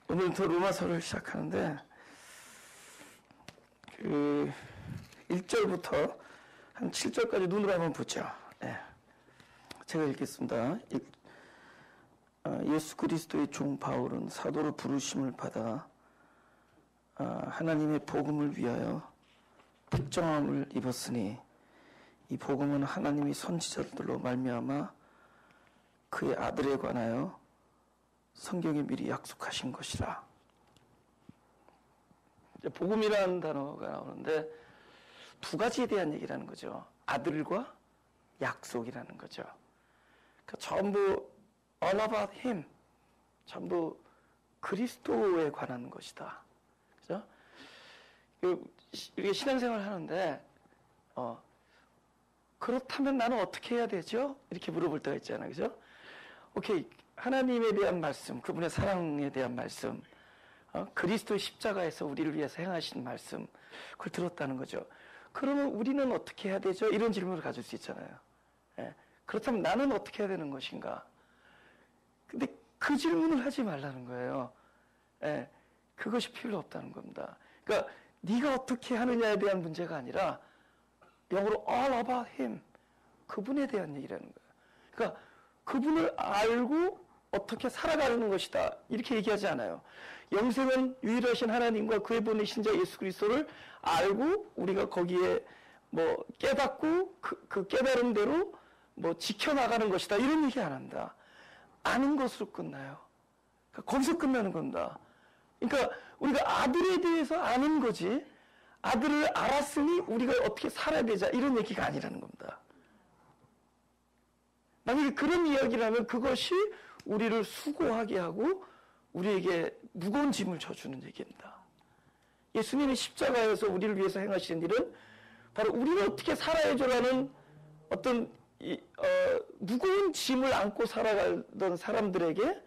오늘부터 로마서를 시작하는데 1절부터 한 7절까지 눈으로 한번 보죠. 네. 제가 읽겠습니다. 예수 그리스도의 종 바울은 사도로 부르심을 받아 하나님의 복음을 위하여 특정함을 입었으니 이 복음은 하나님이 선지자들로 말미암아 그의 아들에 관하여 성경에 미리 약속하신 것이라. 복음이라는 단어가 나오는데 두 가지에 대한 얘기라는 거죠. 아들과 약속이라는 거죠. 그러니까 전부 all about him, 전부 그리스도에 관한 것이다. 그죠? 우리가 신앙생활을 하는데 그렇다면 나는 어떻게 해야 되죠? 이렇게 물어볼 때가 있잖아요. 그죠? 오케이, 하나님에 대한 말씀, 그분의 사랑에 대한 말씀, 그리스도의 십자가에서 우리를 위해서 행하신 말씀, 그걸 들었다는 거죠. 그러면 우리는 어떻게 해야 되죠? 이런 질문을 가질 수 있잖아요. 예. 그렇다면 나는 어떻게 해야 되는 것인가? 근데 그 질문을 하지 말라는 거예요. 예. 그것이 필요 없다는 겁니다. 그러니까 네가 어떻게 하느냐에 대한 문제가 아니라 영어로 all about him, 그분에 대한 얘기라는 거예요. 그러니까 그분을 알고 어떻게 살아가는 것이다, 이렇게 얘기하지 않아요. 영생은 유일하신 하나님과 그의 보내신 자 예수 그리스도를 알고 우리가 거기에 뭐 깨닫고 그 깨달음대로 뭐 지켜나가는 것이다, 이런 얘기 안 한다. 아는 것으로 끝나요. 그러니까 거기서 끝나는 겁니다. 그러니까 우리가 아들에 대해서 아는 거지, 아들을 알았으니 우리가 어떻게 살아야 되자, 이런 얘기가 아니라는 겁니다. 만약에 그런 이야기를 하면 그것이 우리를 수고하게 하고 우리에게 무거운 짐을 져주는 얘기입니다. 예수님이 십자가에서 우리를 위해서 행하시는 일은 바로 우리를 어떻게 살아야죠라는 어떤 무거운 짐을 안고 살아가던 사람들에게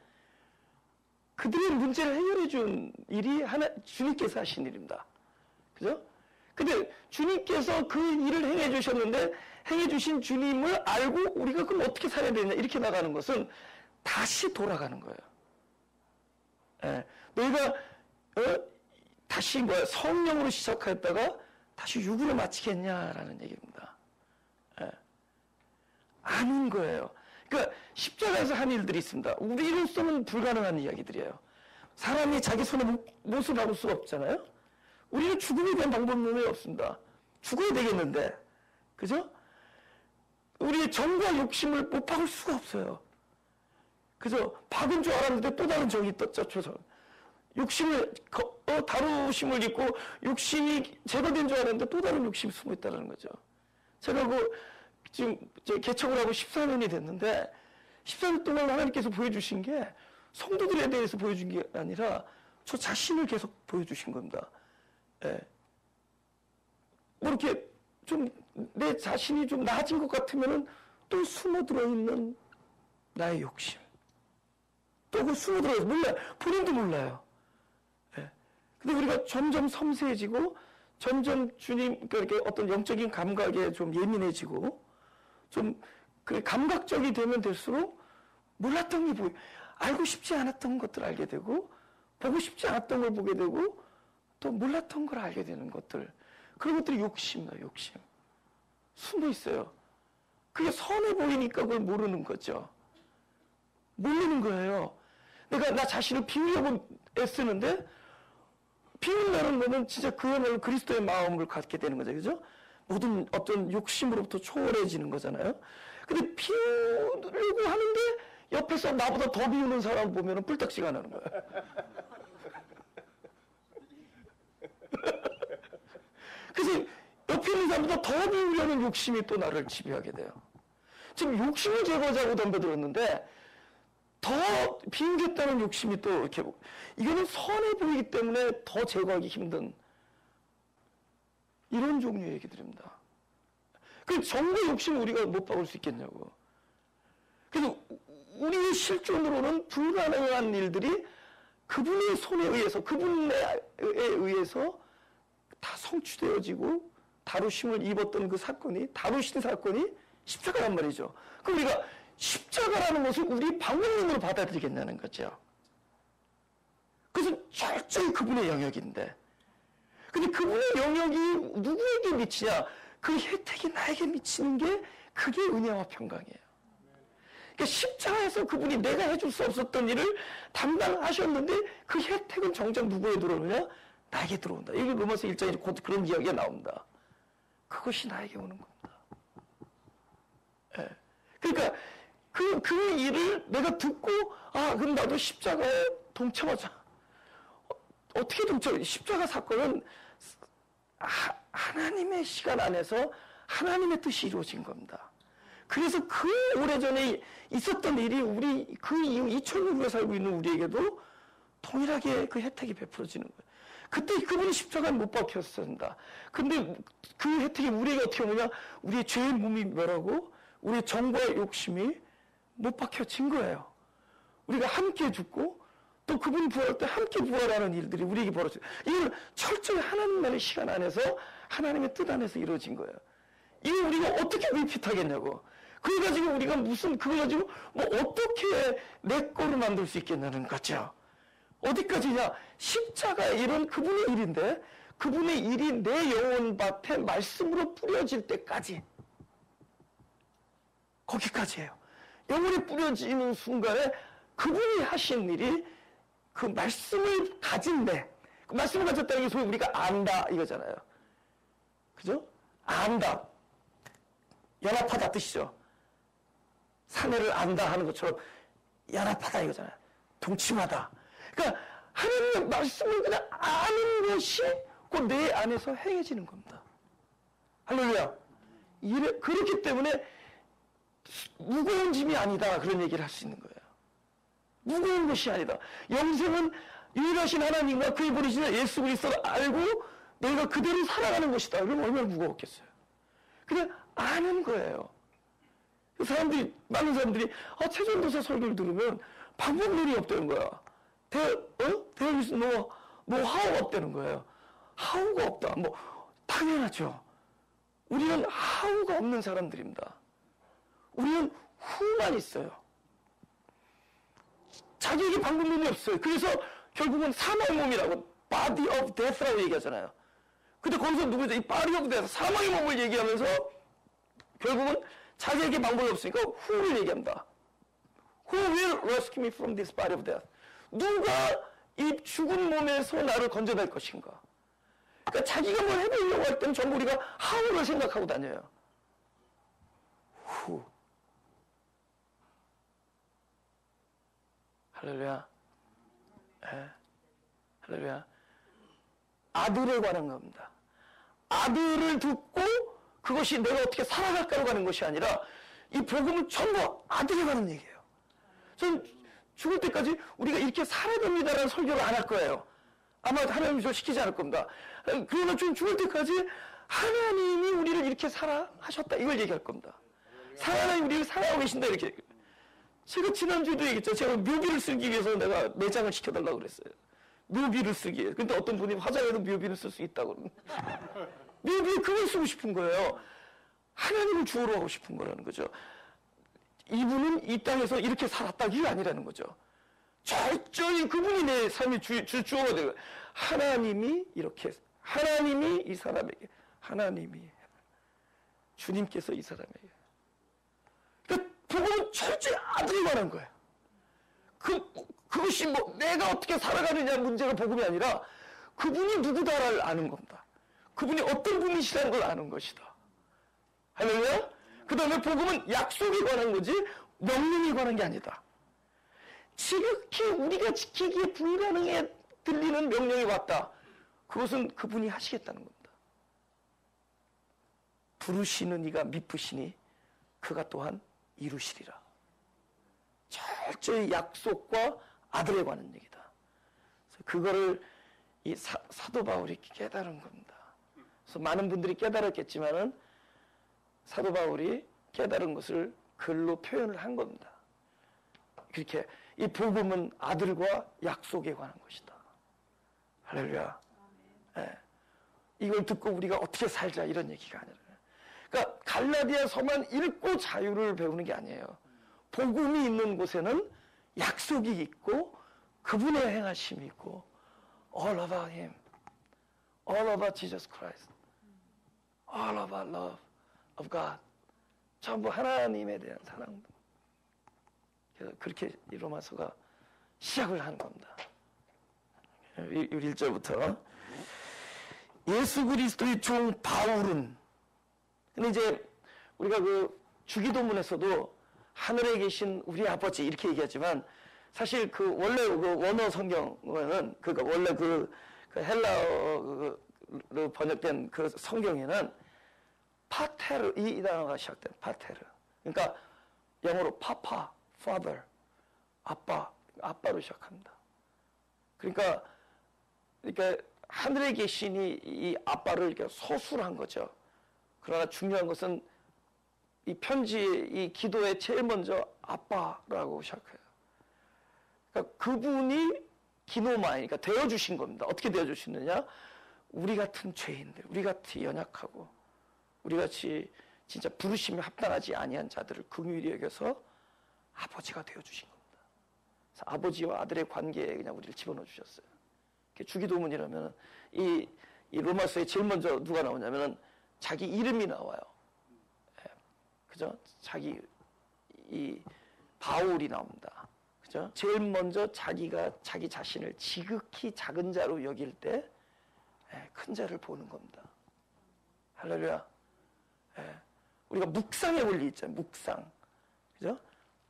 그들의 문제를 해결해 준 일이 주님께서 하신 일입니다. 그죠? 근데 주님께서 그 일을 행해 주셨는데 행해 주신 주님을 알고 우리가 그럼 어떻게 살아야 되냐, 이렇게 나가는 것은 다시 돌아가는 거예요. 예. 너희가 다시 성령으로 시작했다가 다시 육으로 마치겠냐라는 얘기입니다. 예. 아는 거예요. 그러니까 십자가에서 한 일들이 있습니다. 우리로서는 불가능한 이야기들이에요. 사람이 자기 손에 못을 박을 수가 없잖아요. 우리는 죽음에 대한 방법론이 없습니다. 죽어야 되겠는데, 그죠? 우리의 정과 욕심을 못 박을 수가 없어요. 그죠? 박은 줄 알았는데 또 다른 정이 떴죠. 욕심을 다루심을 입고 욕심이 제거된 줄 알았는데 또 다른 욕심이 숨어 있다는 거죠. 제가 지금 개척을 하고 14년이 됐는데 14년 동안 하나님께서 보여주신 게 성도들에 대해서 보여준 게 아니라 저 자신을 계속 보여주신 겁니다. 예. 뭐 이렇게 좀 내 자신이 좀 나아진 것 같으면은 또 숨어 들어있는 나의 욕심, 또 그 숨어 들어있어 몰라요. 본인도 몰라요. 예. 근데 우리가 점점 섬세해지고 점점 주님, 그러니까 어떤 영적인 감각에 좀 예민해지고 좀 그 감각적이 되면 될수록 몰랐던 게 보여, 알고 싶지 않았던 것들을 알게 되고 보고 싶지 않았던 걸 보게 되고 또 몰랐던 걸 알게 되는 것들, 그런 것들이 욕심이에요. 욕심. 숨어 있어요. 그게 선해 보이니까 그걸 모르는 거죠. 모르는 거예요. 내가 나 자신을 비우려고 애쓰는데 비운다는 거는 진짜 그야말로 그리스도의 마음을 갖게 되는 거죠. 그죠? 모든 어떤 욕심으로부터 초월해지는 거잖아요. 근데 비우려고 하는데 옆에서 나보다 더 비우는 사람 보면 뿔딱지가 나는 거예요. 그래서 옆에 있는 사람보다 더 비우려는 욕심이 또 나를 지배하게 돼요. 지금 욕심을 제거하자고 덤벼들었는데 더 비우겠다는 욕심이 또 이렇게, 이거는 선해 보이기 때문에 더 제거하기 힘든 이런 종류의 얘기들입니다. 그 정의 욕심을 우리가 못 박을 수 있겠냐고. 그래서 우리의 실존으로는 불가능한 일들이 그분의 손에 의해서, 그분에 의해서 다 성취되어지고 다루심을 입었던 그 사건이, 다루신 사건이 십자가란 말이죠. 그럼 우리가 십자가라는 것을 우리 방법론으로 받아들이겠냐는 거죠. 그래서 철저히 그분의 영역인데, 근데 그분의 영역이 누구에게 미치냐? 그 혜택이 나에게 미치는 게 그게 은혜와 평강이에요. 그러니까 십자가에서 그분이 내가 해줄 수 없었던 일을 담당하셨는데 그 혜택은 정작 누구에 들어오느냐? 나에게 들어온다. 여기 로마서 1장에 곧 그런 이야기가 나옵니다. 그것이 나에게 오는 겁니다. 예. 그러니까 그 일을 내가 듣고, 그럼 나도 십자가에 동참하자. 어떻게 동참해? 십자가 사건은 하나님의 시간 안에서 하나님의 뜻이 이루어진 겁니다. 그래서 그 오래전에 있었던 일이 그 이후 2000년 후에 살고 있는 우리에게도 동일하게 그 혜택이 베풀어지는 거예요. 그때 그분이 십자가에 못 박혔습니다. 근데 그 혜택이 우리에게 어떻게 오느냐? 우리의 죄의 몸이 멸하고 우리의 정과 욕심이 못 박혀진 거예요. 우리가 함께 죽고 또 그분이 부활할 때 함께 부활하는 일들이 우리에게 벌어져요. 이건 철저히 하나님만의 시간 안에서 하나님의 뜻 안에서 이루어진 거예요. 이거 우리가 어떻게 리핏하겠냐고. 그래가지고 우리가 그거 가지고 어떻게 내 거로 만들 수 있겠냐는 거죠. 어디까지냐? 십자가의 일은 그분의 일인데 그분의 일이 내 영혼밭에 말씀으로 뿌려질 때까지, 거기까지예요. 영혼이 뿌려지는 순간에 그분이 하신 일이 그 말씀을 가진 그 말씀을 가졌다는 게 소위 우리가 안다 이거잖아요. 그죠? 안다. 연합하다 뜻이죠. 사내를 안다 하는 것처럼 연합하다 이거잖아요. 동침하다. 그러니까 하나님의 말씀을 그냥 아는 것이 곧 내 안에서 행해지는 겁니다. 할렐루야. 그렇기 때문에 무거운 짐이 아니다 그런 얘기를 할 수 있는 거예요. 무거운 것이 아니다. 영생은 유일하신 하나님과 그의 보내신 예수 그리스도를 알고 내가 그대로 살아가는 것이다. 그럼 얼마나 무거웠겠어요. 그냥 아는 거예요. 많은 사람들이 최전도서 설교를 들으면 방법론이 없다는 거야. There is no how 없다는 거예요. how가 없다. 당연하죠. 우리는 how가 없는 사람들입니다. 우리는 who만 있어요. 자기에게 방법론이 없어요. 그래서 결국은 사망의 몸이라고 body of death라고 얘기하잖아요. 근데 거기서 누구죠? 이 body of death, 사망의 몸을 얘기하면서 결국은 자기에게 방법이 없으니까 who를 얘기합니다. Who will rescue me from this body of death? 누가 이 죽은 몸에서 나를 건져낼 것인가? 그러니까 자기가 뭘 해보려고 할 때는 전부 우리가 how를 생각하고 다녀요. Who. 할렐루야. 할렐루야. 아들에 관한 겁니다. 아들을 듣고 그것이 내가 어떻게 살아갈까로 가는 것이 아니라 이 복음은 전부 아들에 관한 얘기예요. 전 죽을 때까지 우리가 이렇게 살아야 됩니다라는 설교를 안 할 거예요. 아마 하나님이 저 시키지 않을 겁니다. 그러나 좀 죽을 때까지 하나님이 우리를 이렇게 살아하셨다 이걸 얘기할 겁니다. 하나님이 우리를 살아가고 계신다 이렇게. 제가 지난주에도 얘기했죠. 제가 묘비를 쓰기 위해서 내가 매장을 시켜달라고 그랬어요. 묘비를 쓰기 위해. 근데 어떤 분이 화장에도 묘비를 쓸 수 있다고 그러면 묘비에 그걸 쓰고 싶은 거예요. 하나님을 주어로 하고 싶은 거라는 거죠. 이분은 이 땅에서 이렇게 살았다 이게 아니라는 거죠. 철저히 그분이 내 삶의 주어가 되고 하나님이 이렇게 하나님이 이 사람에게 하나님이 주님께서 이 사람에게 그러니까 복음은 철저히 아들에 관한 거예요. 그것이 내가 어떻게 살아가느냐 문제가 복음이 아니라 그분이 누구다를 아는 겁니다. 그분이 어떤 분이시라는 걸 아는 것이다. 할렐루야? 그 다음에 복음은 약속에 관한 거지 명령에 관한 게 아니다. 지극히 우리가 지키기에 불가능해 들리는 명령이 왔다. 그것은 그분이 하시겠다는 겁니다. 부르시는 이가 미쁘시니 그가 또한 이루시리라. 철저히 약속과 아들에 관한 얘기다. 그래서 그거를 이 사도 바울이 깨달은 겁니다. 그래서 많은 분들이 깨달았겠지만은 사도 바울이 깨달은 것을 글로 표현을 한 겁니다. 그렇게 이 복음은 아들과 약속에 관한 것이다. 할렐루야. 네. 이걸 듣고 우리가 어떻게 살자 이런 얘기가 아니라. 그러니까 갈라디아서만 읽고 자유를 배우는 게 아니에요. 복음이 있는 곳에는 약속이 있고 그분의 행하심이 있고 All about Him. All about Jesus Christ. All about love of God. 전부 하나님에 대한 사랑. 그래서 그렇게 이 로마서가 시작을 하는 겁니다. 1절부터 예수 그리스도의 종 바울은, 근데 이제 우리가 그 주기도문에서도 하늘에 계신 우리 아버지 이렇게 얘기하지만 사실 그 원래 그 원어 성경은 원래 그 헬라어로 번역된 그 성경에는 파테르 이 단어가 시작된 파테르. 그러니까 영어로 파파, father, 아빠로 시작합니다. 그러니까 하늘에 계시니 이 아빠를 이렇게 서술한 거죠. 그러나 중요한 것은 이 편지, 이 기도에 제일 먼저 아빠라고 시작해요. 그러니까 그분이 기노마이니까 되어주신 겁니다. 어떻게 되어주시느냐? 우리 같은 죄인들, 우리 같이 연약하고, 우리 같이 진짜 부르심에 합당하지 아니한 자들을 긍휼히 여겨서 아버지가 되어주신 겁니다. 그래서 아버지와 아들의 관계에 그냥 우리를 집어넣어 주셨어요. 주기도문이라면 이 로마서에 제일 먼저 누가 나오냐면은 자기 이름이 나와요. 그죠? 이 바울이 나옵니다. 그죠? 제일 먼저 자기가 자기 자신을 지극히 작은 자로 여길 때 큰 자를 보는 겁니다. 할렐루야. 우리가 묵상의 원리 있잖아요. 묵상. 그죠?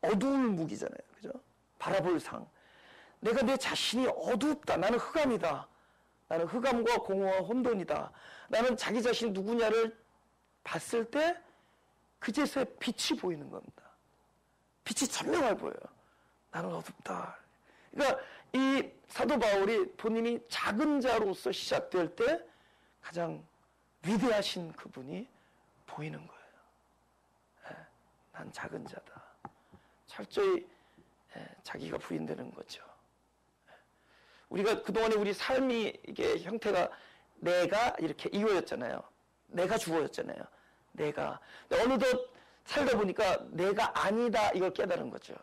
어두울 묵이잖아요. 그죠? 바라볼 상. 내가 내 자신이 어둡다. 나는 흑암이다. 나는 흑암과 공허와 혼돈이다. 나는 자기 자신이 누구냐를 봤을 때 그제서야 빛이 보이는 겁니다. 빛이 선명하게 보여요. 나는 어둡다. 그러니까 이 사도 바울이 본인이 작은 자로서 시작될 때 가장 위대하신 그분이 보이는 거예요. 난 작은 자다. 철저히 자기가 부인되는 거죠. 우리가 그동안에 우리 삶이 이게 형태가 내가 이렇게 이거였잖아요. 내가 주어였잖아요. 내가. 어느덧 살다 보니까 내가 아니다 이걸 깨달은 거죠.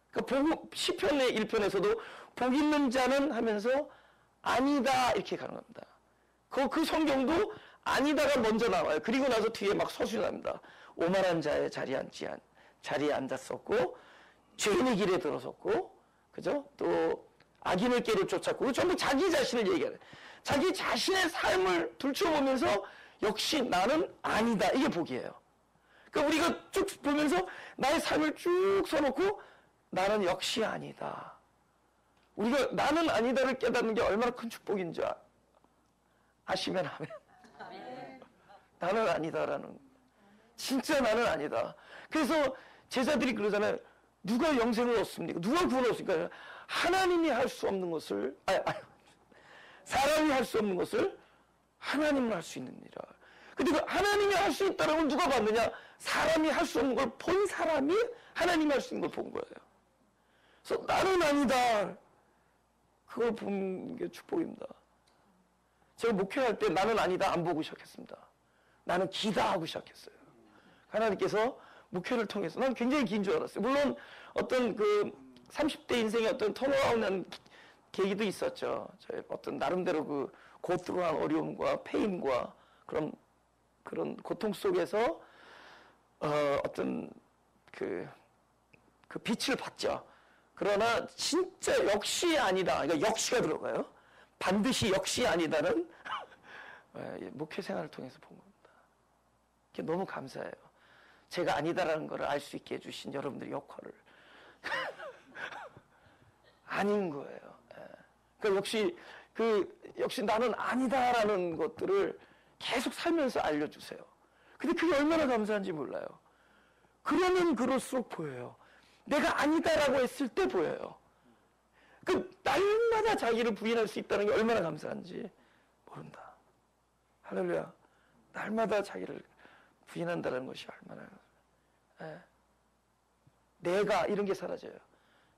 그러니까 시편의 1편에서도 복 있는 자는 하면서 아니다 이렇게 가는 겁니다. 그 성경도 아니다가 먼저 나와요. 그리고 나서 뒤에 막 서술이 납니다. 오만한 자의 자리에 앉았었고 죄인의 길에 들어섰고 그죠? 또 악인의 길을 쫓았고 전부 자기 자신을 얘기하는 자기 자신의 삶을 들춰보면서 역시 나는 아니다. 이게 복이에요. 그러니까 우리가 쭉 보면서 나의 삶을 쭉 써놓고 나는 역시 아니다. 우리가 나는 아니다를 깨닫는 게 얼마나 큰 축복인 줄 아시면 하면 나는 아니다라는 진짜 나는 아니다. 그래서 제자들이 그러잖아요. 누가 영생을 얻습니까? 누가 구원을 얻습니까? 하나님이 할 수 없는 것을 사람이 할 수 없는 것을 하나님은 할 수 있느니라. 근데 그 하나님이 할 수 있다는 걸 누가 봤느냐? 사람이 할 수 없는 걸 본 사람이 하나님이 할 수 있는 걸 본 거예요. 그래서 나는 아니다. 그걸 본 게 축복입니다. 제가 목회할 때 나는 아니다 안 보고 시작했습니다. 나는 기다 하고 시작했어요. 하나님께서 목회를 통해서 난 굉장히 긴 줄 알았어요. 물론 어떤 그 30대 인생의 어떤 턴어라운드한 계기도 있었죠. 저의 어떤 나름대로 그 고통한 어려움과 페인과 그런 고통 속에서 어떤 그 빛을 봤죠. 그러나 진짜 역시 아니다. 그러니까 역시가 들어가요. 반드시 역시 아니다는 목회 생활을 통해서 본 겁니다. 그게 너무 감사해요. 제가 아니다라는 걸 알 수 있게 해주신 여러분들의 역할을 아닌 거예요. 그러니까 역시 나는 아니다라는 것들을 계속 살면서 알려주세요. 근데 그게 얼마나 감사한지 몰라요. 그러면 그럴수록 보여요. 내가 아니다라고 했을 때 보여요. 그 날마다 자기를 부인할 수 있다는 게 얼마나 감사한지 모른다. 할렐루야. 날마다 자기를 부인한다는 것이 얼마나 내가 이런 게 사라져요.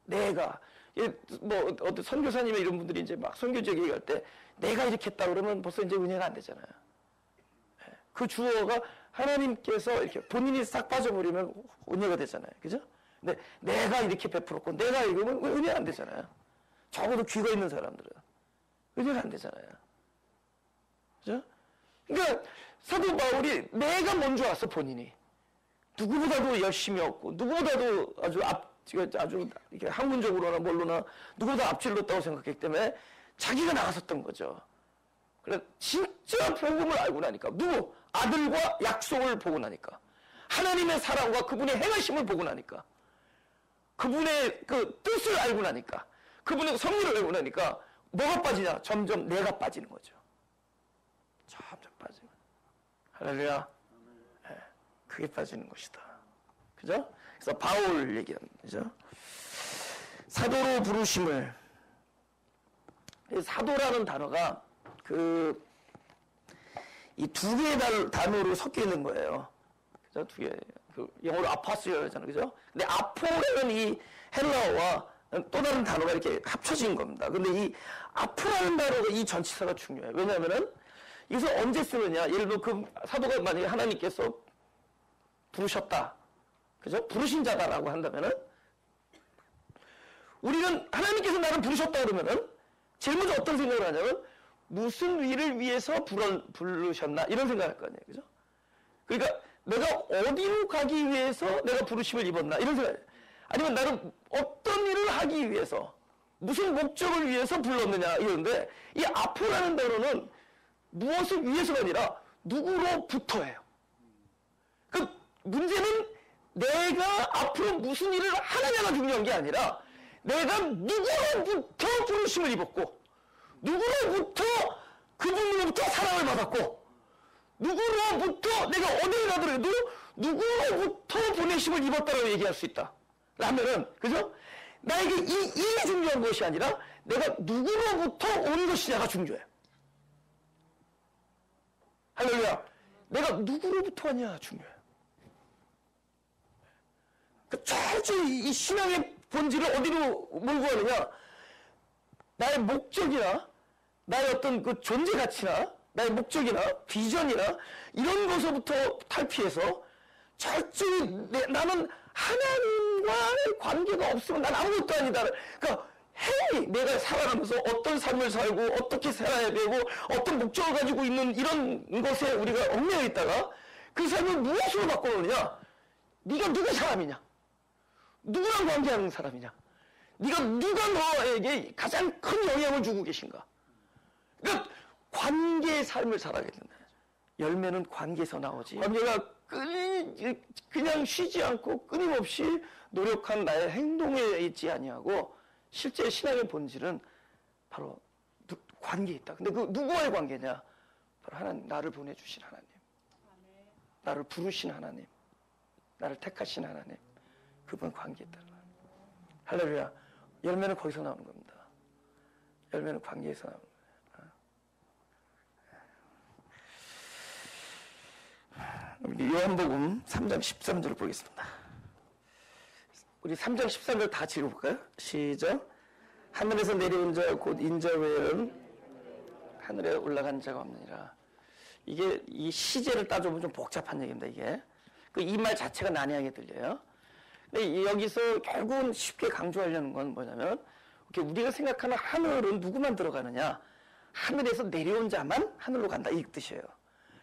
내가 뭐 어떤 선교사님이 이런 분들이 이제 막 선교적 얘기할 때 내가 이렇게 했다 그러면 벌써 이제 은혜가 안 되잖아요. 그 주어가 하나님께서 이렇게 본인이 싹 빠져버리면 은혜가 되잖아요. 그죠? 근데 내가 이렇게 베풀었고 내가 이러면 은혜가 안 되잖아요. 적어도 귀가 있는 사람들은. 의존이 안 되잖아요. 그죠? 그러니까 사도 바울이 내가 먼저 왔어, 본인이. 누구보다도 열심히 했고, 누구보다도 아주 이렇게 학문적으로나 뭘로나 누구보다 앞질렀다고 생각했기 때문에 자기가 나갔었던 거죠. 그래 진짜 복음을 알고 나니까 누구? 아들과 약속을 보고 나니까 하나님의 사랑과 그분의 행하심을 보고 나니까 그분의 그 뜻을 알고 나니까 그분의 섭리를 알고 나니까 뭐가 빠지냐? 점점 내가 빠지는 거죠. 점점 빠지는. 할렐루야. 네, 그게 빠지는 것이다. 그죠? 그래서 바울 얘기하는 거죠. 사도로 부르심을, 사도라는 단어가 이 두 개의 단어로 섞여 있는 거예요. 그죠? 두 개. 영어로 아파스였잖아요. 그죠? 근데 아포라는 이 헬라어와 또 다른 단어가 이렇게 합쳐진 겁니다. 근데 이 아포라는 단어가 이 전치사가 중요해요. 왜냐하면은 이것을 언제 쓰느냐? 예를 들어 그 사도가 만약에 하나님께서 부르셨다. 그죠? 부르신 자다라고 한다면은 우리는 하나님께서 나를 부르셨다 그러면은 제일 먼저 어떤 생각을 하냐면 무슨 일을 위해서 부르셨나 이런 생각을 할 거 아니에요. 그죠? 그러니까 내가 어디로 가기 위해서 내가 부르심을 입었나 이런 생각. 아니면 나를 어떤 일을 하기 위해서 무슨 목적을 위해서 불렀느냐 이런데 이 아포라는 단어는 무엇을 위해서가 아니라 누구로부터예요. 그 문제는 내가 앞으로 무슨 일을 하느냐가 중요한 게 아니라 내가 누구로부터 부르심을 입었고 누구로부터 그분으로부터 사랑을 받았고 누구로부터 내가 어디에 가더라도 누구로부터 보내심을 입었다고 얘기할 수 있다. 라면은 그죠? 나에게 이 일이 중요한 것이 아니라 내가 누구로부터 온 것이냐가 중요해. 할렐루야. 내가 누구로부터 왔냐 중요해. 철저히 이 신앙의 본질을 어디로 몰고 가느냐? 나의 목적이나 나의 어떤 그 존재 가치나 나의 목적이나 비전이나 이런 것으로부터 탈피해서 철저히 나는 하나님과의 관계가 없으면 난 아무것도 아니다. 그러니까 내가 살아가면서 어떤 삶을 살고 어떻게 살아야 되고 어떤 목적을 가지고 있는 이런 것에 우리가 얽매여 있다가 그 삶을 무엇으로 바꿔놓느냐? 네가 누구 사람이냐? 누구랑 관계하는 사람이냐? 네가 누가 너에게 가장 큰 영향을 주고 계신가? 그러니까 관계의 삶을 살아야 된다. 열매는 관계에서 나오지. 관계가 그냥 쉬지 않고 끊임없이 노력한 나의 행동에 있지 아니하고 실제 신앙의 본질은 바로 관계에 있다. 근데 그 누구와의 관계냐? 바로 하나님, 나를 보내주신 하나님, 나를 부르신 하나님, 나를 택하신 하나님, 그분 관계에 있다. 할렐루야. 열매는 거기서 나오는 겁니다. 열매는 관계에서 나오는 거예요. 요한복음 3장 13절을 보겠습니다. 우리 3장 13절 다 읽어볼까요? 시작. 하늘에서 내려온 자 곧 인자 외에는 하늘에 올라간 자가 없느니라. 이게 이 시제를 따져보면 좀 복잡한 얘기입니다. 이게 이 말 자체가 난해하게 들려요. 근데 여기서 결국은 쉽게 강조하려는 건 뭐냐면 우리가 생각하는 하늘은 누구만 들어가느냐? 하늘에서 내려온 자만 하늘로 간다 이 뜻이에요.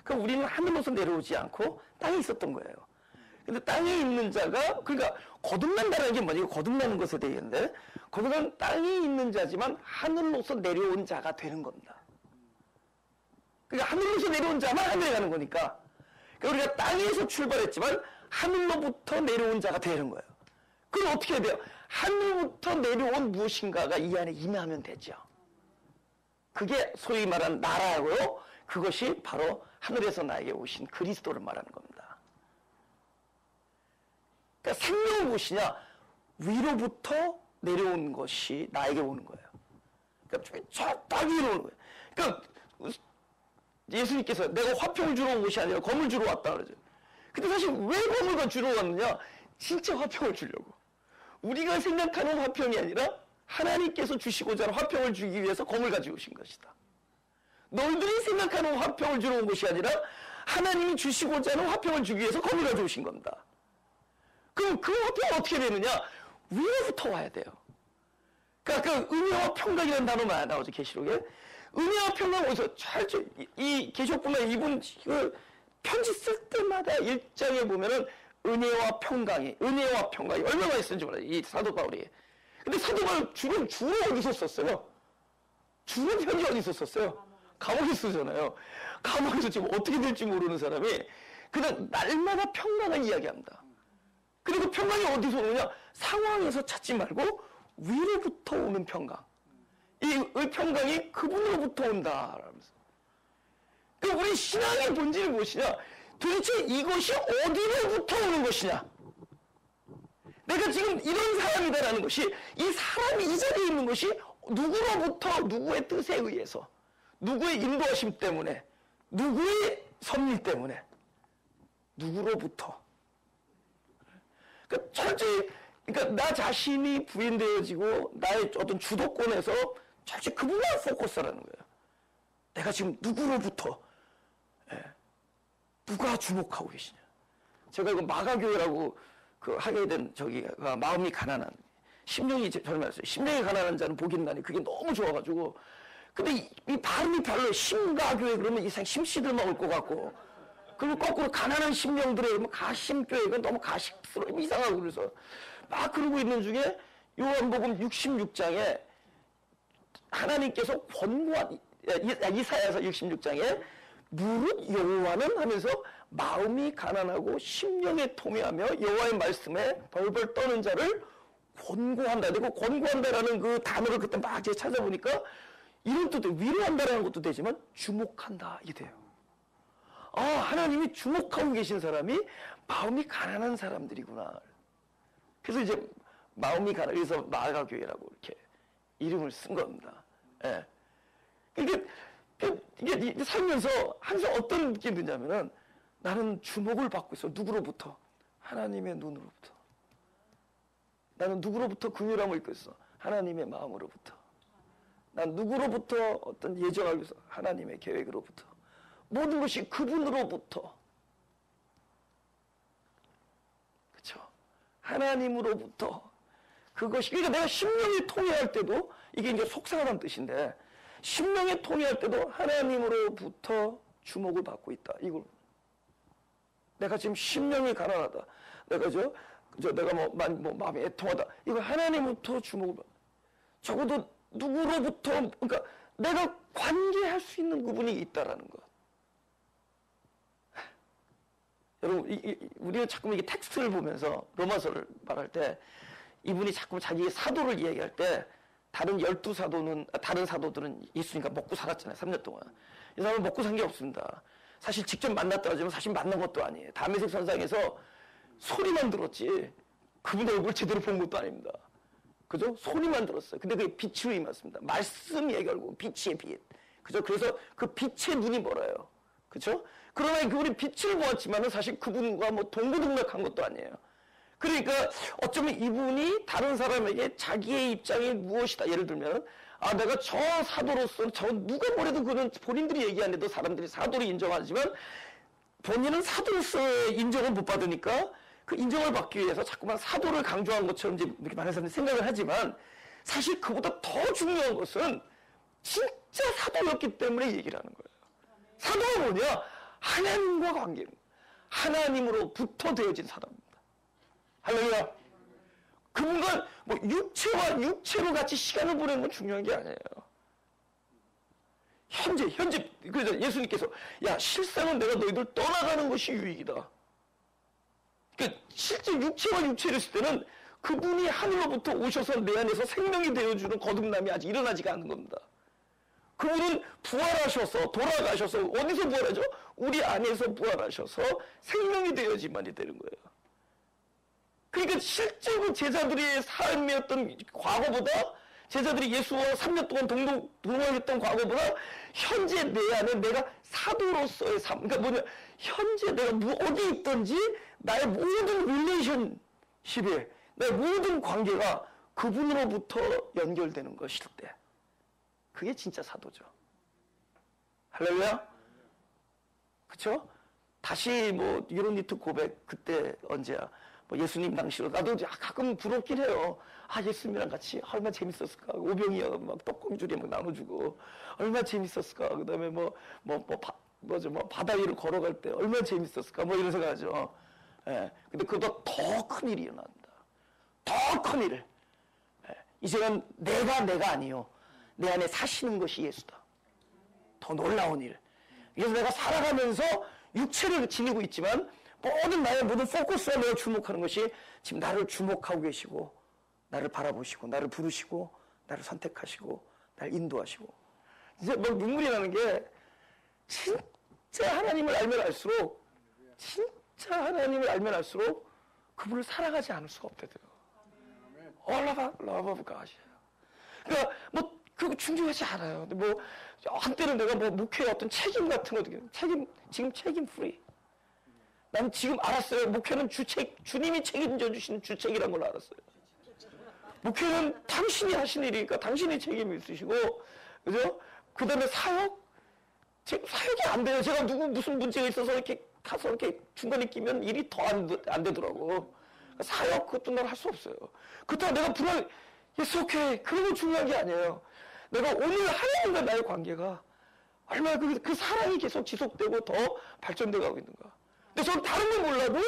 그럼 우리는 하늘로서 내려오지 않고 땅에 있었던 거예요. 근데 땅에 있는 자가 그러니까 거듭난다는 게 뭐냐? 거듭나는 것에 대해인데 거듭난 땅에 있는 자지만 하늘로서 내려온 자가 되는 겁니다. 그러니까 하늘로서 내려온 자만 하늘에 가는 거니까 그러니까 우리가 땅에서 출발했지만 하늘로부터 내려온 자가 되는 거예요. 그럼 어떻게 해야 돼요? 하늘부터 내려온 무엇인가가 이 안에 임하면 되죠. 그게 소위 말하는 나라고요. 그것이 바로 하늘에서 나에게 오신 그리스도를 말하는 겁니다. 그러니까 생명은 무엇이냐? 위로부터 내려온 것이 나에게 오는 거예요. 그러니까 저 땅 위로 오는 거예요. 그러니까 예수님께서 내가 화평을 주러 온 것이 아니라 검을 주러 왔다 그러죠. 근데 사실 왜 검을 주러 왔느냐? 진짜 화평을 주려고. 우리가 생각하는 화평이 아니라 하나님께서 주시고자 하는 화평을 주기 위해서 검을 가지고 오신 것이다. 너희들이 생각하는 화평을 주러 온 것이 아니라 하나님이 주시고자 하는 화평을 주기 위해서 검을 가지고 오신 겁니다. 그럼 그 화평은 어떻게 되느냐? 위로부터 와야 돼요. 그러니까 그 은혜와 평강이라는 단어만 나오죠. 계시록에. 은혜와 평강 어디서 이 계시록보면 이분 편지 쓸 때마다 1장에 보면은 은혜와 평강이 얼마나 있었는지 몰라요. 이 사도 바울이. 근데 사도 바울 주로 어디서 썼어요? 주로 편지 어디서 썼어요? 감옥에 쓰잖아요. 감옥에서 지금 어떻게 될지 모르는 사람이 그냥 날마다 평강을 이야기합니다. 그리고 평강이 어디서 오느냐? 상황에서 찾지 말고 위로부터 오는 평강. 이 평강이 그분으로부터 온다. 그러니까 우리 신앙의 본질이 무엇이냐? 도대체 이것이 어디로부터 오는 것이냐? 내가 지금 이런 사람이다라는 것이, 이 사람이 이 자리에 있는 것이 누구로부터, 누구의 뜻에 의해서, 누구의 인도하심 때문에, 누구의 섭리 때문에, 누구로부터. 그러니까 철저히, 그러니까 나 자신이 부인되어지고 나의 어떤 주도권에서 철저히 그 부분만 포커스라는 거예요. 내가 지금 누구로부터, 누가 주목하고 계시냐. 제가 이거 마가교회라고 하게 된 저기가 마음이 가난한, 심령이 저는 말했어요. 심령이 가난한 자는 복이 있나니, 그게 너무 좋아가지고. 근데 이 발음이 별로, 심가교회 그러면 이상 심씨들만 올 것 같고, 그리고 거꾸로 가난한 심령들에 그러면 가심교회가 너무 가식스러워 이상하고, 그래서 막 그러고 있는 중에 요한복음 66장에 하나님께서 권고한, 이사야서 66장에 무릇 여호와는 하면서 마음이 가난하고 심령에 통회하며 여호와의 말씀에 벌벌 떠는 자를 권고한다. 그리고 권고한다라는 그 단어를 그때 막 제가 찾아보니까 이런 뜻도, 위로한다라는 것도 되지만 주목한다 이 돼요. 아, 하나님이 주목하고 계신 사람이 마음이 가난한 사람들이구나. 그래서 이제 마음이 가난, 그래서 마가교회라고 이렇게 이름을 쓴 겁니다. 예. 이게 살면서 항상 어떤 느낌이 드냐면은, 나는 주목을 받고 있어. 누구로부터? 하나님의 눈으로부터. 나는 누구로부터 긍휼함을 입고 있어? 하나님의 마음으로부터. 난 누구로부터 어떤 예정을 위해서? 하나님의 계획으로부터. 모든 것이 그분으로부터. 그렇죠? 하나님으로부터. 그것이, 그러니까 내가 심령이 통회할 때도, 이게 이제 속상하다는 뜻인데, 심령에 통회할 때도 하나님으로부터 주목을 받고 있다. 이걸. 내가 지금 심령이 가난하다. 내가 내가 마음이 애통하다. 이거 하나님으로부터 주목을 받. 적어도 누구로부터, 그러니까 내가 관계할 수 있는 그분이 있다라는 것. 여러분, 우리는 자꾸 이게 텍스트를 보면서 로마서를 말할 때, 이분이 자꾸 자기의 사도를 이야기할 때, 다른 사도들은 예수니까 먹고 살았잖아요. 3년 동안. 이 사람은 먹고 산 게 없습니다. 사실 직접 만났다 하지만 사실 만난 것도 아니에요. 다메섹 선상에서 소리만 들었지 그분의 얼굴 제대로 본 것도 아닙니다. 그죠? 소리만 들었어요. 근데 그게 빛으로 임했습니다. 말씀이 결국 빛의 빛. 그죠? 그래서 그 빛의 눈이 멀어요. 그죠? 그러나 그분이 빛을 보았지만은 사실 그분과 뭐 동고동락한 것도 아니에요. 그러니까 어쩌면 이분이 다른 사람에게 자기의 입장이 무엇이다. 예를 들면, 아, 내가 저 사도로서, 누가 뭐래도 그는 본인들이 얘기하는데도 사람들이 사도로 인정하지만, 본인은 사도로서의 인정을 못 받으니까 그 인정을 받기 위해서 자꾸만 사도를 강조한 것처럼 이렇게 많은 사람들이 생각을 하지만, 사실 그보다 더 중요한 것은 진짜 사도였기 때문에 얘기를 하는 거예요. 사도가 뭐냐? 하나님과 관계, 하나님으로부터 되어진 사람입니다. 할렐루야. 그분과 뭐 육체와 육체로 같이 시간을 보내는 건 중요한 게 아니에요. 현재 그래서 예수님께서, 야, 실상은 내가 너희들 떠나가는 것이 유익이다. 그러니까 실제 육체와 육체를 했을 때는 그분이 하늘로부터 오셔서 내 안에서 생명이 되어주는 거듭남이 아직 일어나지가 않는 겁니다. 그분은 부활하셔서 돌아가셔서 어디서 부활하죠? 우리 안에서 부활하셔서 생명이 되어지만이 되는 거예요. 그러니까 실제로 제자들의 삶이었던 과거보다, 제자들이 예수와 3년 동안 동행했던 과거보다 현재 내 안에 내가 사도로서의 삶, 그러니까 뭐냐, 현재 내가 어디 있든지 나의 모든 릴레이션십에, 나의 모든 관계가 그분으로부터 연결되는 것일 때, 그게 진짜 사도죠. 할렐루야? 그쵸? 다시 뭐 유로니트 고백, 그때 언제야? 뭐 예수님 당시로 나도 가끔 부럽긴 해요. 예수님이랑 같이 얼마나 재밌었을까. 오병이어 막 떡공주리 막 나눠주고 얼마나 재밌었을까. 그다음에 바다 위를 걸어갈 때 얼마나 재밌었을까. 뭐 이런 생각하죠. 예. 근데 그보다 더 큰 일이 일어난다. 더 큰 일. 예. 이제는 내가 아니요. 내 안에 사시는 것이 예수다. 더 놀라운 일. 그래서 내가 살아가면서 육체를 지니고 있지만 나의 모든 포커스와 내가 주목하는 것이 지금 나를 주목하고 계시고 나를 바라보시고 나를 부르시고 나를 선택하시고 나를 인도하시고 이제 막 눈물이 나는 게 진짜 하나님을 알면 알수록 그분을 사랑하지 않을 수가 없대요. All about love of God. 그러니까 그거 중요하지 않아요. 근데 한때는 내가 목회의 어떤 책임 같은 거 지금 책임 프리. 난 지금 알았어요. 목회는 주님이 책임져 주시는 주책이란 걸 알았어요. 목회는 당신이 하신 일이니까 당신이 책임이 있으시고, 그죠? 그 다음에 사역이 안 돼요. 제가 무슨 문제가 있어서 이렇게 가서 이렇게 중간에 끼면 일이 더 안 되더라고. 사역 그것도 난 할 수 없어요. 그렇다고 내가 yes, okay. 그런 건 중요한 게 아니에요. 내가 오늘 하나님과 나의 관계가 얼마나 그 사랑이 계속 지속되고 더 발전돼 가고 있는가. 근데 저는 다른 건 몰라도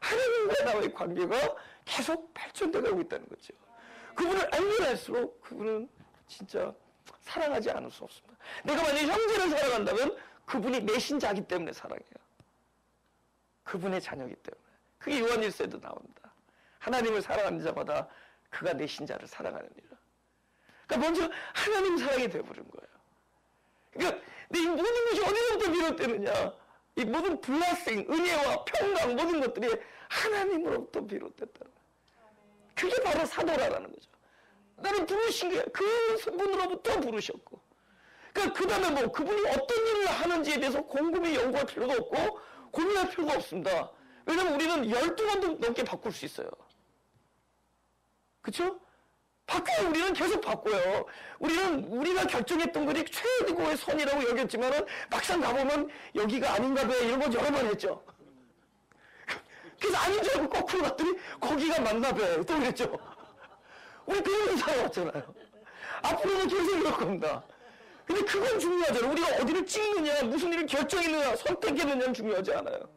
하나님과 나의 관계가 계속 발전돼 가고 있다는 거죠. 그분을 알면 알수록 그분은 진짜 사랑하지 않을 수 없습니다. 내가 만약에 형제를 사랑한다면 그분이 내 신자이기 때문에 사랑해요. 그분의 자녀이기 때문에. 그게 요한 1서에도 나옵니다. 하나님을 사랑하는 자마다 그가 내 신자를 사랑하는 이라. 그러니까 먼저 하나님 사랑이 되어버린 거예요. 그러니까 이 모든 것이 어디로부터 비롯되느냐. 이 모든 블레싱, 은혜와 평강 모든 것들이 하나님으로부터 비롯됐다는 거예요. 그게 바로 사도라는 거죠. 나를 부르신 게 그분으로부터 부르셨고. 그러니까 그 다음에 그분이 어떤 일을 하는지에 대해서 곰곰이 연구할 필요도 없고 고민할 필요가 없습니다. 왜냐면 우리는 12번도 넘게 바꿀 수 있어요. 그쵸? 바꿔요. 우리는 계속 바꿔요. 우리가 결정했던 것이 최고의 선이라고 여겼지만은 막상 가보면 여기가 아닌가 봐요. 이런 거 여러 번 했죠. 그래서 아닌 줄 알고 거꾸로 갔더니 거기가 맞나 봐요. 또 그랬죠. 우리 그런 살아왔잖아요. 앞으로는 계속 이럴 겁니다. 근데 그건 중요하잖아요. 우리가 어디를 찍느냐, 무슨 일을 결정했느냐, 선택했느냐는 중요하지 않아요.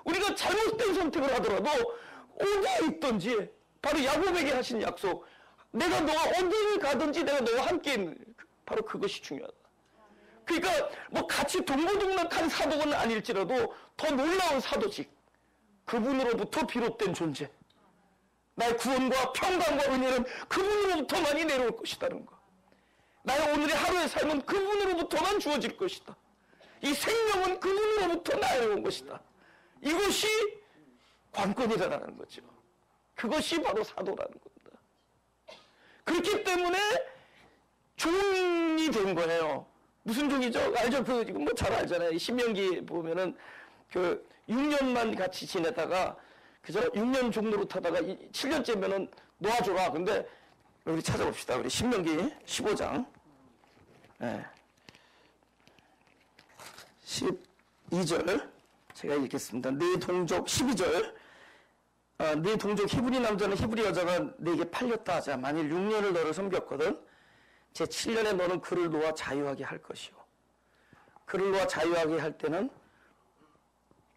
우리가 잘못된 선택을 하더라도 어디에 있든지 바로 야곱에게 하신 약속, 내가 너와 어디를 가든지 내가 너와 함께 있는, 바로 그것이 중요하다. 그러니까 같이 동고동락한 사도는 아닐지라도 더 놀라운 사도직, 그분으로부터 비롯된 존재, 나의 구원과 평강과 은혜는 그분으로부터만이 내려올 것이다는 거. 나의 오늘의 하루의 삶은 그분으로부터만 주어질 것이다. 이 생명은 그분으로부터 나에온 것이다. 이것이 관건이라는 거죠. 그것이 바로 사도라는 겁니다. 그렇기 때문에 종이 된 거예요. 무슨 종이죠? 알죠? 잘 알잖아요. 신명기 보면은 6년만 같이 지내다가, 그죠? 6년 종로로 타다가 7년째면은 놓아줘라. 근데 우리 찾아봅시다. 우리 신명기 15장. 네. 12절. 제가 읽겠습니다. 네 동족 12절. 네 동족 히브리 남자는 히브리 여자가 내게 팔렸다 하자. 만일 6년을 너를 섬겼거든. 제 7년에 너는 그를 놓아 자유하게 할 것이요. 그를 놓아 자유하게 할 때는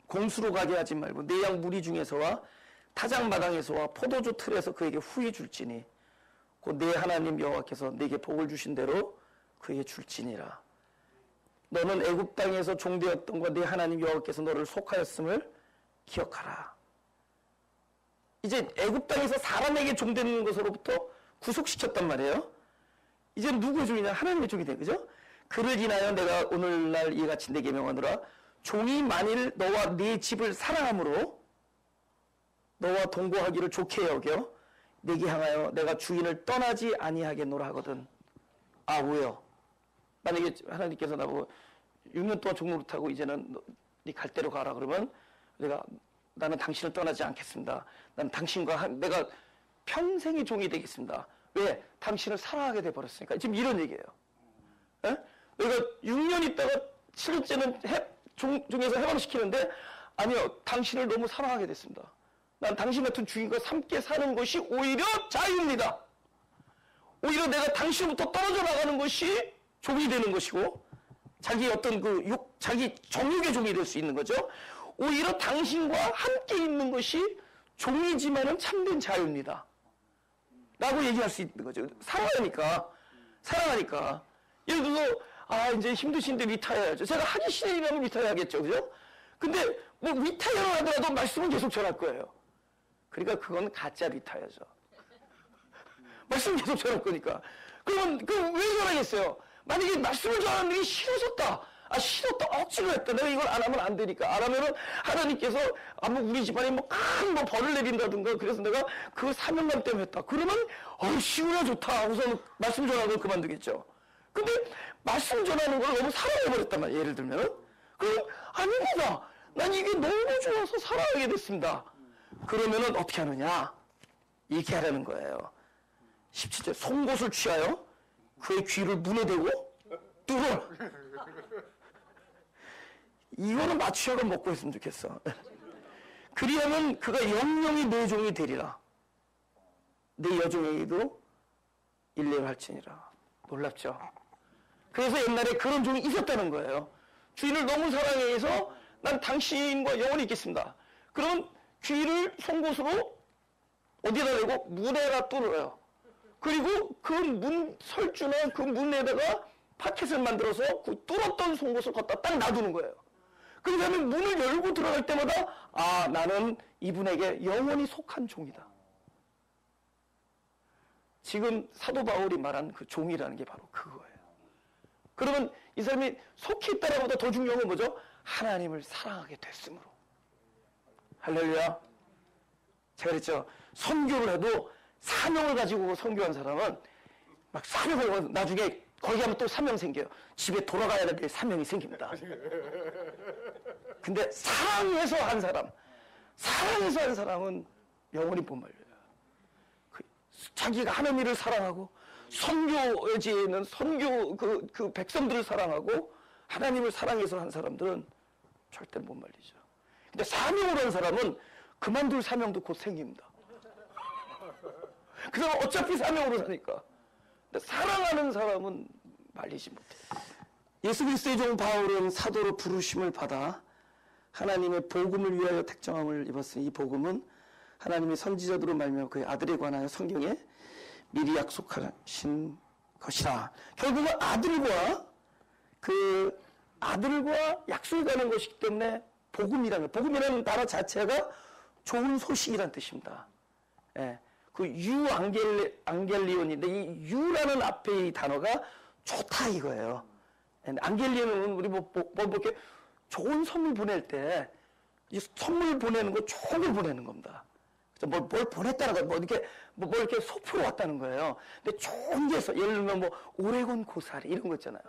공수로 가게 하지 말고 내 양 무리 중에서와 타작마당에서와 포도주 틀에서 그에게 후히 줄지니 곧 내 하나님 여호와께서 내게 복을 주신 대로 그에게 줄지니라. 너는 애굽 땅에서 종되었던 것 네 하나님 여호와께서 너를 속하였음을 기억하라. 이제 애굽 땅에서 사람에게 종되는 것으로부터 구속시켰단 말이에요. 이제 누구의 종이냐? 하나님의 종이 돼, 그죠? 그를 인하여 내가 오늘날 이같이 내게 명하노라. 종이 만일 너와 네 집을 사랑함으로 너와 동거하기를 좋게 여겨 내게 향하여 내가 주인을 떠나지 아니하겠노라 하거든. 왜요? 만약에 하나님께서 나보고 6년 동안 종로를 타고 이제는 네 갈 대로 가라 그러면 나는 당신을 떠나지 않겠습니다. 나는 당신과 내가 평생의 종이 되겠습니다. 왜? 당신을 사랑하게 돼버렸으니까. 지금 이런 얘기예요. 에? 내가 6년 있다가 7년째는 종에서 해방시키는데 아니요. 당신을 너무 사랑하게 됐습니다. 난 당신 같은 주인과 함께 사는 것이 오히려 자유입니다. 오히려 내가 당신부터 떨어져 나가는 것이 종이 되는 것이고, 자기 어떤 자기 정욕의 종이 될 수 있는 거죠. 오히려 당신과 함께 있는 것이 종이지만은 참된 자유입니다. 라고 얘기할 수 있는 거죠. 사랑하니까. 예를 들어서, 이제 힘드신데 리타이어야죠. 제가 하기 싫은 일이라면 리타이어 하겠죠. 그죠? 근데 뭐 리타이어를 하더라도 말씀은 계속 전할 거예요. 그러니까 그건 가짜 리타이어죠. 말씀 계속 전할 거니까. 그러면 왜 전하겠어요? 만약에 말씀을 전하는 일이 싫어졌다. 싫었다. 억지로 했다. 내가 이걸 안 하면 안 되니까. 안 하면은 하나님께서 우리 집안에 큰 벌을 내린다든가, 그래서 내가 그 사명감 때문에 했다. 그러면 시우나 좋다 하고서 말씀 전하는 걸 그만두겠죠. 근데 말씀 전하는 걸 너무 사랑해버렸단 말이에요. 예를 들면은. 그럼 아닙니다. 난 이게 너무 좋아서 사랑하게 됐습니다. 그러면은 어떻게 하느냐? 이렇게 하라는 거예요. 17절. 송곳을 취하여 그의 귀를 문에 대고 뚫어. 이거는 마취약을 먹고 했으면 좋겠어. 그리하면 그가 영영이 내 종이 되리라. 내 여종에게도 일례를 할지니라. 놀랍죠? 그래서 옛날에 그런 종이 있었다는 거예요. 주인을 너무 사랑해서 난 당신과 영원히 있겠습니다. 그러면 귀를 송곳으로 어디다 대고 문에다 뚫어요. 그리고 그 문 설주나 그 문에다가 파켓을 만들어서 그 뚫었던 송곳을 갖다 딱 놔두는 거예요. 그 다음에 문을 열고 들어갈 때마다 나는 이분에게 영원히 속한 종이다. 지금 사도 바울이 말한 그 종이라는 게 바로 그거예요. 그러면 이 사람이 속히 있다는 것보다 더 중요한 건 뭐죠? 하나님을 사랑하게 됐으므로. 할렐루야. 제가 그랬죠. 선교를 해도 사명을 가지고 선교한 사람은 막 사명을 나중에 거기 가면 또 사명 생겨요. 집에 돌아가야 될 사명이 생깁니다. 근데 사랑해서 한 사람은 영원히 못 말려요. 자기가 하는 일을 사랑하고 선교지에는 선교 그 백성들을 사랑하고 하나님을 사랑해서 한 사람들은 절대 못 말리죠. 근데 사명으로 한 사람은 그만둘 사명도 곧 생깁니다. 그 사람은 어차피 사명으로 사니까. 근데 사랑하는 사람은 말리지 못해요. 예수 그리스도의 종 바울은 사도로 부르심을 받아 하나님의 복음을 위하여 택정함을 입었으니 이 복음은 하나님의 선지자들로 말미암아 그의 아들에 관하여 성경에 미리 약속하신 것이라. 결국은 아들과 약속이 가는 것이기 때문에 복음이라는 단어 자체가 좋은 소식이라는 뜻입니다. 예. 그 유앙겔리온인데 이 유라는 앞에 이 단어가 좋다 이거예요. 앙겔리온은 우리 이렇게 좋은 선물 보낼 때 이 선물 보내는 거 좋은 걸 보내는 겁니다. 뭘 보냈다는 거, 이렇게 소포로 왔다는 거예요. 근데 좋은 데서, 예를 들면 오레곤 고사리, 이런 거 있잖아요.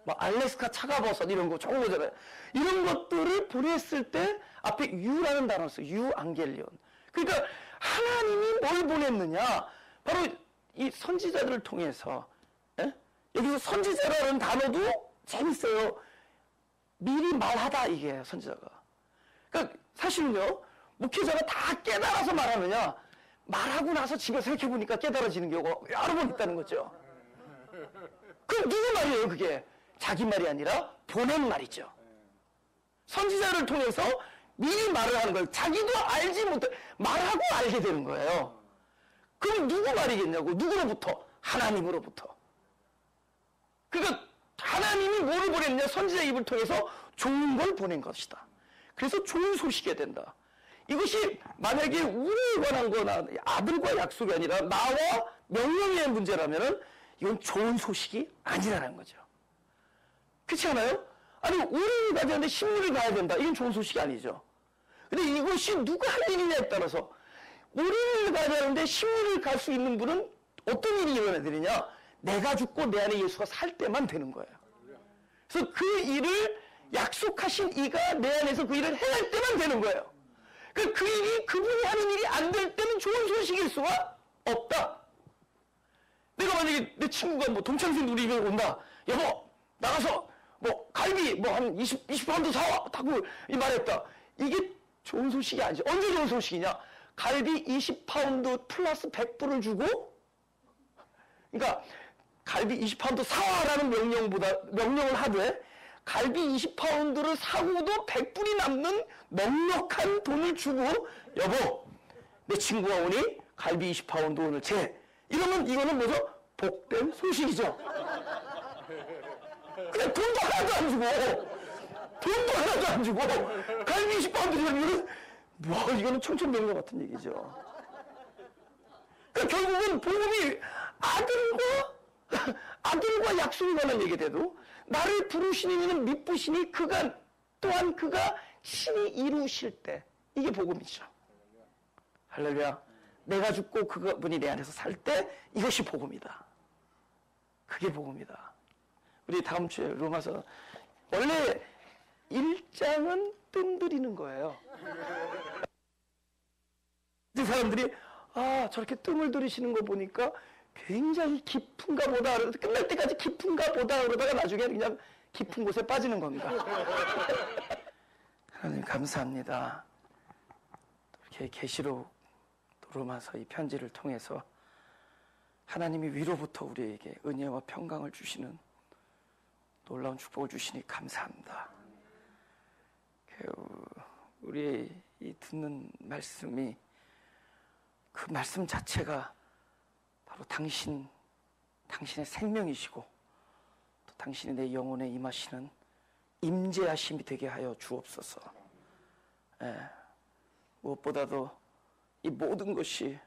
알래스카 차가버섯, 이런 거 좋은 거잖아요. 이런 것들을 보냈을 때 앞에 유라는 단어가 있어요. 유앙겔리온. 그러니까 하나님이 뭘 보냈느냐? 바로 이 선지자들을 통해서, 예? 여기서 선지자라는 단어도 재밌어요. 미리 말하다, 이게 선지자가. 그러니까 사실은요, 목회자가 다 깨달아서 말하느냐, 말하고 나서 집에 생각해보니까 깨달아지는 경우가 여러 번 있다는 거죠. 그럼 누구 말이에요, 그게? 자기 말이 아니라 보낸 말이죠. 선지자를 통해서 미리 말을 하는 거예요. 자기도 알지 못해, 말하고 알게 되는 거예요. 그럼 누구 말이겠냐고, 누구로부터? 하나님으로부터. 그러니까 하나님이 뭐를 보냈냐? 선지자 입을 통해서 좋은 걸 보낸 것이다. 그래서 좋은 소식이 된다. 이것이 만약에 우리에 관한 거나 아들과 약속이 아니라 나와 명령의 문제라면은 이건 좋은 소식이 아니라는 거죠. 그렇지 않아요? 아니, 우리를 가져야 되는데 신문을 가야 된다. 이건 좋은 소식이 아니죠. 근데 이것이 누가 할 일이냐에 따라서 우리를 가져야 하는데 신문을 갈 수 있는 분은 어떤 일이 일어나야 되느냐? 내가 죽고 내 안에 예수가 살 때만 되는 거예요. 그래서 그 일을 약속하신 이가 내 안에서 그 일을 해야 할 때만 되는 거예요. 그 일이 그분이 하는 일이 안 될 때는 좋은 소식일 수가 없다. 내가 만약에 내 친구가 동창생 우리 집에 온다. 여보, 나가서 갈비 한 20파운드 사와. 하고 말했다. 이게 좋은 소식이 아니죠. 언제 좋은 소식이냐? 갈비 20파운드 플러스 100불을 주고, 그러니까 갈비 20파운드 사와라는 명령을 하되 갈비 20파운드를 사고도 100불이 남는 넉넉한 돈을 주고, 여보, 내 친구가 오니 갈비 20파운드 오늘 재. 이러면 이거는 뭐죠? 복된 소식이죠. 근데 돈도 하나도 안 주고 갈비 20파운드 주면 이거는 청천벽력 같은 얘기죠. 그러니까 결국은 복음이 아들과 약속에 관한 얘기 돼도 나를 부르시는 이는 미쁘시니 그가 친히 이루실 때, 이게 복음이죠. 할렐루야. 내가 죽고 그분이 내 안에서 살 때 이것이 복음이다. 그게 복음이다. 우리 다음 주에 로마서, 원래 1장은 뜸들이는 거예요. 이 사람들이 저렇게 뜸을 들이시는 거 보니까 굉장히 깊은가 보다, 끝날 때까지 깊은가 보다 그러다가 나중에 그냥 깊은 곳에 빠지는 겁니다. 하나님 감사합니다. 이렇게 계시록 로마서 이 편지를 통해서 하나님이 위로부터 우리에게 은혜와 평강을 주시는 놀라운 축복을 주시니 감사합니다. 우리 이 듣는 말씀이, 그 말씀 자체가 바로 당신의 생명이시고 또 당신이 내 영혼에 임하시는 임재하심이 되게 하여 주옵소서. 무엇보다도 이 모든 것이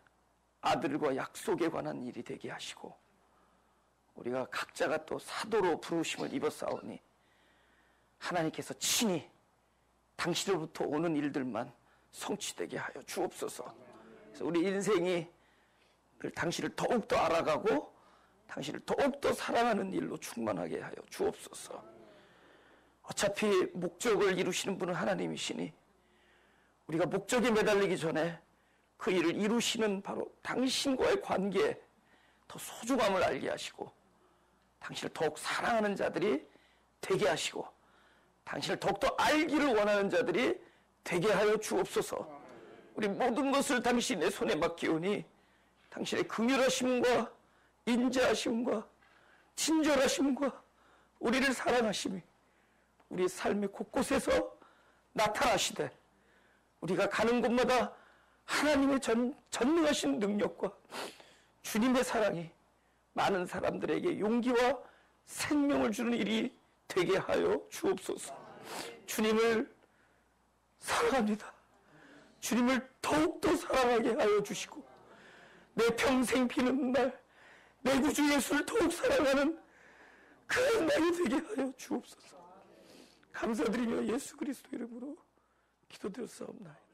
아들과 약속에 관한 일이 되게 하시고, 우리가 각자가 또 사도로 부르심을 입었사오니 하나님께서 친히 당신으로부터 오는 일들만 성취되게 하여 주옵소서. 그래서 우리 인생이 당신을 더욱더 알아가고 당신을 더욱더 사랑하는 일로 충만하게 하여 주옵소서. 어차피 목적을 이루시는 분은 하나님이시니 우리가 목적에 매달리기 전에 그 일을 이루시는 바로 당신과의 관계에 더 소중함을 알게 하시고, 당신을 더욱 사랑하는 자들이 되게 하시고, 당신을 더욱더 알기를 원하는 자들이 되게 하여 주옵소서. 우리 모든 것을 당신의 손에 맡기오니 당신의 긍휼하심과 인자하심과 친절하심과 우리를 사랑하심이 우리 삶의 곳곳에서 나타나시되, 우리가 가는 곳마다 하나님의 전능하신 능력과 주님의 사랑이 많은 사람들에게 용기와 생명을 주는 일이 되게 하여 주옵소서. 주님을 사랑합니다. 주님을 더욱더 사랑하게 하여 주시고, 내 평생 비는 날 내 구주 예수를 더욱 사랑하는 그 날이 되게 하여 주옵소서. 감사드리며 예수 그리스도 이름으로 기도드렸사옵나이다.